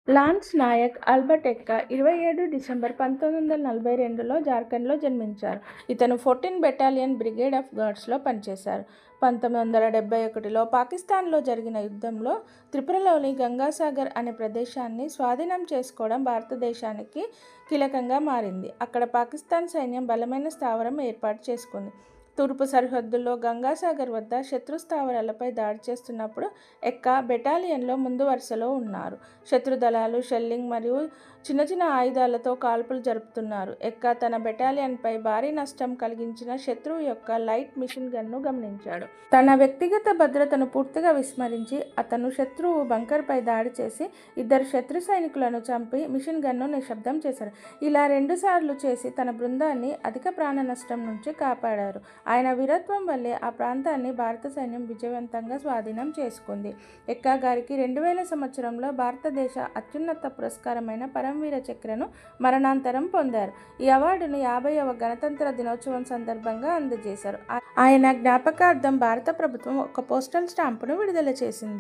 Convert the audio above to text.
Lance Naik Albert ఎక్కా 27 December 1942లో జార్ఖండ్లో జన్మించారు. ఇతను 14 బెటాలియన్ బ్రిగేడ్ ఆఫ్ గార్డ్స్లో పనిచేశారు. 1971లో పాకిస్తాన్లో జరిగిన యుద్ధంలో త్రిపురలోని గంగాసాగర్ అనే ప్రదేశాన్ని స్వాధీనం చేసుకోవడం భారతదేశానికి కీలకంగా మారింది. అక్కడ పాకిస్తాన్ సైన్యం బలమైన స్థావరం ఏర్పాటు చేసుకుంది. తూర్పు సరిహద్దుల్లో గంగాసాగర్ వద్ద శత్రు స్థావరాలపై దాడి చేస్తున్నప్పుడు ఎక్కా బెటాలియన్లో ముందు వరుసలో ఉన్నారు. శత్రు దళాలు షెల్లింగ్ మరియు చిన్న చిన్న ఆయుధాలతో కాల్పులు జరుపుతున్నారు. ఎక్కా తన బెటాలియన్పై భారీ నష్టం కలిగించిన శత్రువు యొక్క లైట్ మిషన్ గన్ను గమనించాడు. తన వ్యక్తిగత భద్రతను పూర్తిగా విస్మరించి అతను శత్రువు బంకర్పై దాడి చేసి 2 శత్రు సైనికులను చంపి మిషన్ గన్ను నిశ్శబ్దం చేశాడు. ఇలా 2 సార్లు చేసి తన బృందాన్ని అధిక ప్రాణ నష్టం నుంచి కాపాడారు. ఆయన వీరత్వం వల్లే ఆ ప్రాంతాన్ని భారత సైన్యం విజయవంతంగా స్వాధీనం చేసుకుంది. ఎక్కా గారికి 2000 సంవత్సరంలో భారతదేశ అత్యున్నత పురస్కారమైన పరమవీర చక్రను మరణాంతరం పొందారు. ఈ అవార్డును 50వ గణతంత్ర దినోత్సవం సందర్భంగా అందజేశారు. ఆయన జ్ఞాపకార్థం భారత ప్రభుత్వం ఒక పోస్టల్ స్టాంపును విడుదల చేసింది.